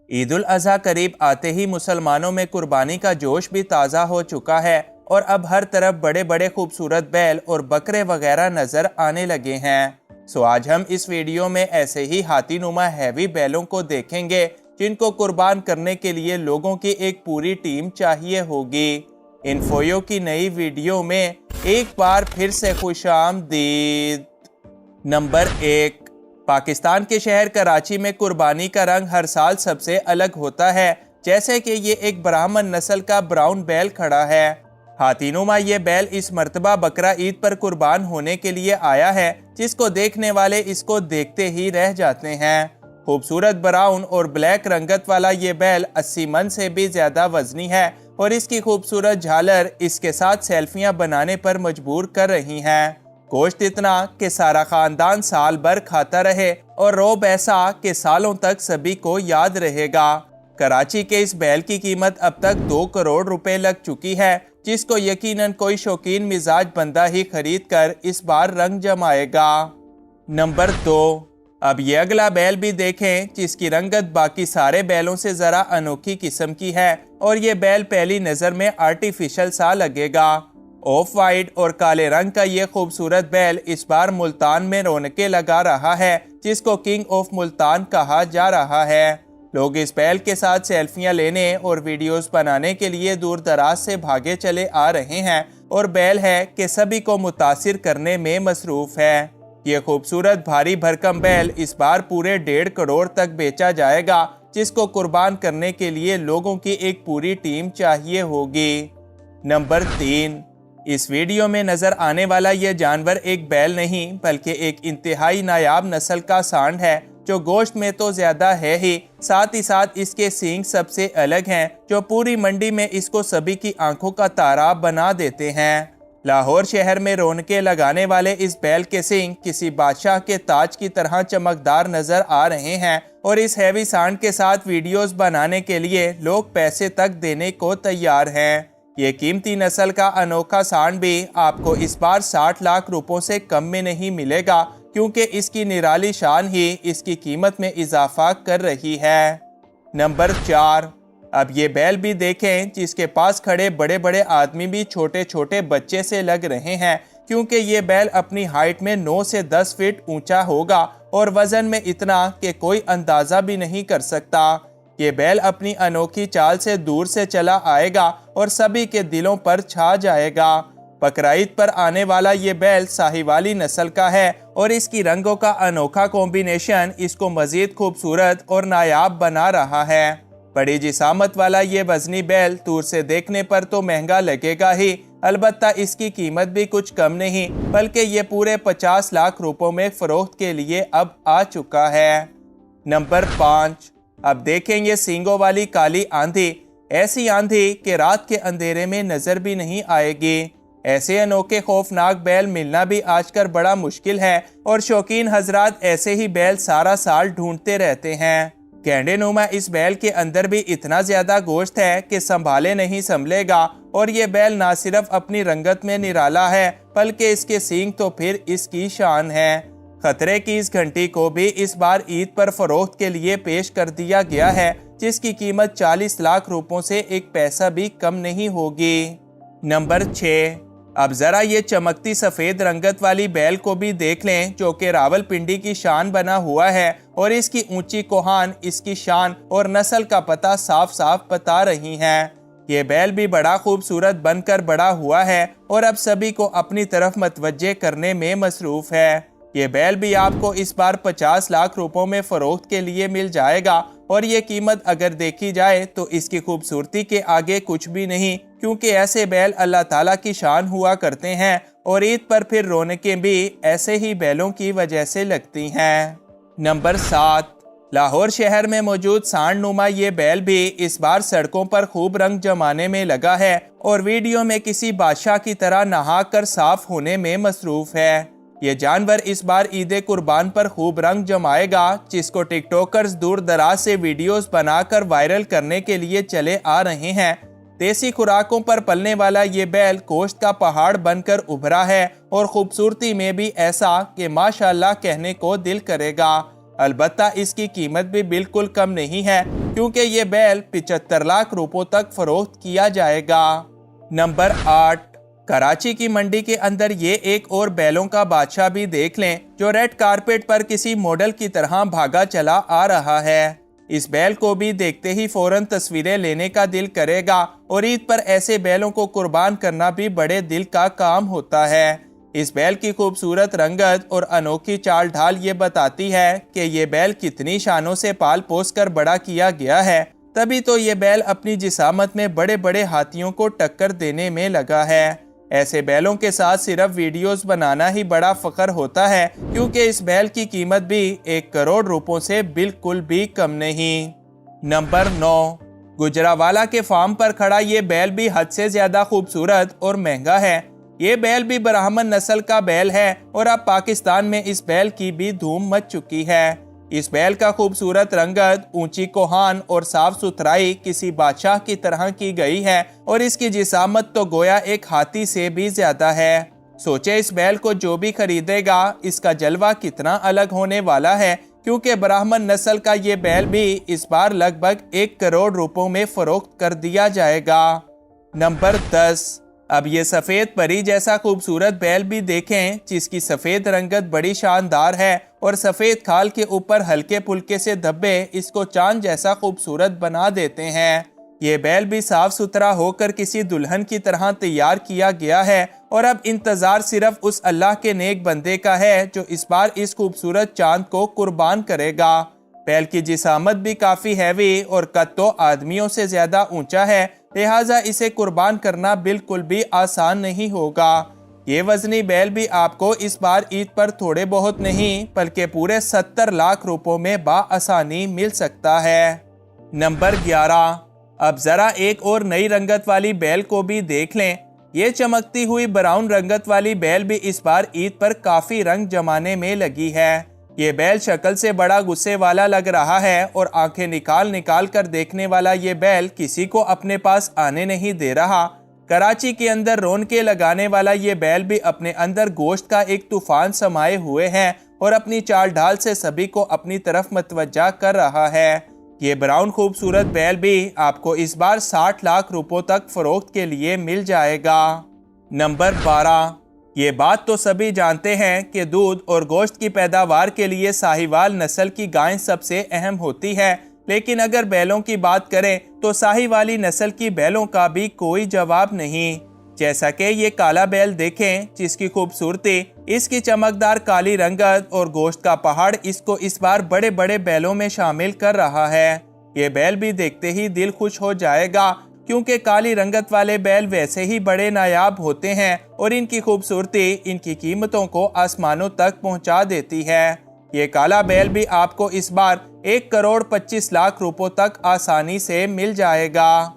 عید الاضحیٰ قریب آتے ہی مسلمانوں میں قربانی کا جوش بھی تازہ ہو چکا ہے اور اب ہر طرف بڑے بڑے خوبصورت بیل اور بکرے وغیرہ نظر آنے لگے ہیں۔ آج ہم اس ویڈیو میں ایسے ہی ہاتھی نما ہیوی بیلوں کو دیکھیں گے جن کو قربان کرنے کے لیے لوگوں کی ایک پوری ٹیم چاہیے ہوگی۔ انفویو کی نئی ویڈیو میں ایک بار پھر سے خوش آمدید۔ نمبر 1، پاکستان کے شہر کراچی میں قربانی کا رنگ ہر سال سب سے الگ ہوتا ہے، جیسے کہ یہ ایک برہمن نسل کا براؤن بیل کھڑا ہے۔ ہاتھی نما یہ بیل اس مرتبہ بقرہ عید پر قربان ہونے کے لیے آیا ہے، جس کو دیکھنے والے اس کو دیکھتے ہی رہ جاتے ہیں۔ خوبصورت براؤن اور بلیک رنگت والا یہ بیل 80 من سے بھی زیادہ وزنی ہے اور اس کی خوبصورت جھالر اس کے ساتھ سیلفیاں بنانے پر مجبور کر رہی ہیں۔ گوشت اتنا کہ سارا خاندان سال بھر کھاتا رہے اور روب ایسا کہ سالوں تک سبھی کو یاد رہے گا۔ کراچی کے اس بیل کی قیمت اب تک 2 کروڑ روپے لگ چکی ہے، جس کو یقیناً کوئی شوقین مزاج بندہ ہی خرید کر اس بار رنگ جمائے گا۔ نمبر 2، اب یہ اگلا بیل بھی دیکھیں جس کی رنگت باقی سارے بیلوں سے ذرا انوکھی قسم کی ہے اور یہ بیل پہلی نظر میں آرٹیفیشل سا لگے گا۔ آف وائٹ اور کالے رنگ کا یہ خوبصورت بیل اس بار ملتان میں رونقیں لگا رہا ہے، جس کو کنگ آف ملتان کہا جا رہا ہے۔ لوگ اس بیل کے ساتھ سیلفیاں لینے اور ویڈیوز بنانے کے لیے دور دراز سے بھاگے چلے آ رہے ہیں اور بیل ہے کہ سبھی کو متاثر کرنے میں مصروف ہے۔ یہ خوبصورت بھاری بھرکم بیل اس بار پورے 1.5 کروڑ تک بیچا جائے گا، جس کو قربان کرنے کے لیے لوگوں کی ایک پوری ٹیم چاہیے ہوگی۔ نمبر 3، اس ویڈیو میں نظر آنے والا یہ جانور ایک بیل نہیں بلکہ ایک انتہائی نایاب نسل کا سانڈ ہے، جو گوشت میں تو زیادہ ہے ہی، ساتھ ہی ساتھ اس کے سینگ سب سے الگ ہیں جو پوری منڈی میں اس کو سبھی کی آنکھوں کا تارا بنا دیتے ہیں۔ لاہور شہر میں رونقیں لگانے والے اس بیل کے سینگ کسی بادشاہ کے تاج کی طرح چمکدار نظر آ رہے ہیں اور اس ہیوی سانڈ کے ساتھ ویڈیوز بنانے کے لیے لوگ پیسے تک دینے کو تیار ہیں۔ یہ قیمتی نسل کا انوکھا سانڈ بھی آپ کو اس بار 60 لاکھ روپوں سے کم میں نہیں ملے گا، کیونکہ اس کی نرالی شان ہی اس کی قیمت میں اضافہ کر رہی ہے۔ نمبر 4، اب یہ بیل بھی دیکھیں جس کے پاس کھڑے بڑے بڑے آدمی بھی چھوٹے چھوٹے بچے سے لگ رہے ہیں، کیونکہ یہ بیل اپنی ہائٹ میں 9 سے 10 فٹ اونچا ہوگا اور وزن میں اتنا کہ کوئی اندازہ بھی نہیں کر سکتا۔ یہ بیل اپنی انوکھی چال سے دور سے چلا آئے گا اور سبھی کے دلوں پر چھا جائے گا۔ بقرہ عید پر آنے والا یہ بیل ساہیوالی نسل کا ہے اور اس کی رنگوں کا انوکھا کمبینیشن اس کو مزید خوبصورت اور نایاب بنا رہا ہے۔ بڑی جسامت والا یہ وزنی بیل دور سے دیکھنے پر تو مہنگا لگے گا ہی، البتہ اس کی قیمت بھی کچھ کم نہیں بلکہ یہ پورے 50 لاکھ روپوں میں فروخت کے لیے اب آ چکا ہے۔ نمبر 5، اب دیکھیں یہ سینگوں والی کالی آندھی، ایسی آندھی کہ رات کے اندھیرے میں نظر بھی نہیں آئے گی۔ ایسے انوکھے خوفناک بیل ملنا بھی آج کل بڑا مشکل ہے اور شوقین حضرات ایسے ہی بیل سارا سال ڈھونڈتے رہتے ہیں۔ گینڈے نما اس بیل کے اندر بھی اتنا زیادہ گوشت ہے کہ سنبھالے نہیں سنبھلے گا اور یہ بیل نہ صرف اپنی رنگت میں نرالا ہے بلکہ اس کے سینگ تو پھر اس کی شان ہے۔ خطرے کی اس گھنٹی کو بھی اس بار عید پر فروخت کے لیے پیش کر دیا گیا ہے، جس کی قیمت 40 لاکھ روپوں سے ایک پیسہ بھی کم نہیں ہوگی۔ نمبر 6، اب ذرا یہ چمکتی سفید رنگت والی بیل کو بھی دیکھ لیں جو کہ راول پنڈی کی شان بنا ہوا ہے اور اس کی اونچی کوہان اس کی شان اور نسل کا پتہ صاف صاف بتا رہی ہیں۔ یہ بیل بھی بڑا خوبصورت بن کر بڑا ہوا ہے اور اب سبھی کو اپنی طرف متوجہ کرنے میں مصروف ہے۔ یہ بیل بھی آپ کو اس بار 50 لاکھ روپوں میں فروخت کے لیے مل جائے گا اور یہ قیمت اگر دیکھی جائے تو اس کی خوبصورتی کے آگے کچھ بھی نہیں، کیونکہ ایسے بیل اللہ تعالیٰ کی شان ہوا کرتے ہیں اور عید پر پھر رونقیں بھی ایسے ہی بیلوں کی وجہ سے لگتی ہیں۔ نمبر 7، لاہور شہر میں موجود سانڈ نما یہ بیل بھی اس بار سڑکوں پر خوب رنگ جمانے میں لگا ہے اور ویڈیو میں کسی بادشاہ کی طرح نہا کر صاف ہونے میں مصروف ہے۔ یہ جانور اس بار عید قربان پر خوب رنگ جمائے گا، جس کو ٹک ٹاکرز دور دراز سے ویڈیوز بنا کر وائرل کرنے کے لیے چلے آ رہے ہیں۔ دیسی خوراکوں پر پلنے والا یہ بیل گوشت کا پہاڑ بن کر ابھرا ہے اور خوبصورتی میں بھی ایسا کہ ماشاءاللہ کہنے کو دل کرے گا۔ البتہ اس کی قیمت بھی بالکل کم نہیں ہے کیونکہ یہ بیل 75 لاکھ روپوں تک فروخت کیا جائے گا۔ نمبر 8، کراچی کی منڈی کے اندر یہ ایک اور بیلوں کا بادشاہ بھی دیکھ لیں جو ریڈ کارپیٹ پر کسی ماڈل کی طرح بھاگا چلا آ رہا ہے۔ اس بیل کو بھی دیکھتے ہی فوراً تصویریں لینے کا دل کرے گا اور عید پر ایسے بیلوں کو قربان کرنا بھی بڑے دل کا کام ہوتا ہے۔ اس بیل کی خوبصورت رنگت اور انوکھی چال ڈھال یہ بتاتی ہے کہ یہ بیل کتنی شانوں سے پال پوس کر بڑا کیا گیا ہے، تبھی تو یہ بیل اپنی جسامت میں بڑے بڑے ہاتھیوں کو ٹکر دینے میں لگا ہے۔ ایسے بیلوں کے ساتھ صرف ویڈیوز بنانا ہی بڑا فخر ہوتا ہے کیونکہ اس بیل کی قیمت بھی 1 کروڑ روپوں سے بالکل بھی کم نہیں۔ نمبر 9، گجراوالا کے فارم پر کھڑا یہ بیل بھی حد سے زیادہ خوبصورت اور مہنگا ہے۔ یہ بیل بھی برہمن نسل کا بیل ہے اور اب پاکستان میں اس بیل کی بھی دھوم مچ چکی ہے۔ اس بیل کا خوبصورت رنگت، اونچی کوہان اور صاف ستھرائی کسی بادشاہ کی طرح کی گئی ہے اور اس کی جسامت تو گویا ایک ہاتھی سے بھی زیادہ ہے۔ سوچے اس بیل کو جو بھی خریدے گا اس کا جلوہ کتنا الگ ہونے والا ہے کیونکہ برہمن نسل کا یہ بیل بھی اس بار لگ بھگ 1 کروڑ روپوں میں فروخت کر دیا جائے گا۔ نمبر 10، اب یہ سفید پری جیسا خوبصورت بیل بھی دیکھیں جس کی سفید رنگت بڑی شاندار ہے اور سفید کھال کے اوپر ہلکے پھلکے سے دھبے اس کو چاند جیسا خوبصورت بنا دیتے ہیں۔ یہ بیل بھی صاف ستھرا ہو کر کسی دلہن کی طرح تیار کیا گیا ہے اور اب انتظار صرف اس اللہ کے نیک بندے کا ہے جو اس بار اس خوبصورت چاند کو قربان کرے گا۔ بیل کی جسامت بھی کافی ہیوی اور قد تو آدمیوں سے زیادہ اونچا ہے، لہٰذا اسے قربان کرنا بالکل بھی آسان نہیں ہوگا۔ یہ وزنی بیل بھی آپ کو اس بار عید پر تھوڑے بہت نہیں بلکہ پورے 70 لاکھ روپوں میں بآسانی مل سکتا ہے۔ نمبر 11، اب ذرا ایک اور نئی رنگت والی بیل کو بھی دیکھ لیں۔ یہ چمکتی ہوئی براؤن رنگت والی بیل بھی اس بار عید پر کافی رنگ جمانے میں لگی ہے۔ یہ بیل شکل سے بڑا غصے والا لگ رہا ہے اور آنکھیں نکال نکال کر دیکھنے والا یہ بیل کسی کو اپنے پاس آنے نہیں دے رہا۔ کراچی کے اندر رونقیں لگانے والا یہ بیل بھی اپنے اندر گوشت کا ایک طوفان سمائے ہوئے ہے اور اپنی چال ڈھال سے سبھی کو اپنی طرف متوجہ کر رہا ہے۔ یہ براؤن خوبصورت بیل بھی آپ کو اس بار 60 لاکھ روپوں تک فروخت کے لیے مل جائے گا۔ نمبر 12، یہ بات تو سبھی جانتے ہیں کہ دودھ اور گوشت کی پیداوار کے لیے ساہیوال نسل کی گائیں سب سے اہم ہوتی ہے، لیکن اگر بیلوں کی بات کریں تو ساہیوالی نسل کی بیلوں کا بھی کوئی جواب نہیں۔ جیسا کہ یہ کالا بیل دیکھیں جس کی خوبصورتی، اس کی چمکدار کالی رنگت اور گوشت کا پہاڑ اس کو اس بار بڑے بڑے بیلوں میں شامل کر رہا ہے۔ یہ بیل بھی دیکھتے ہی دل خوش ہو جائے گا کیونکہ کالی رنگت والے بیل ویسے ہی بڑے نایاب ہوتے ہیں اور ان کی خوبصورتی ان کی قیمتوں کو آسمانوں تک پہنچا دیتی ہے۔ یہ کالا بیل بھی آپ کو اس بار 1 کروڑ 25 لاکھ روپوں تک آسانی سے مل جائے گا۔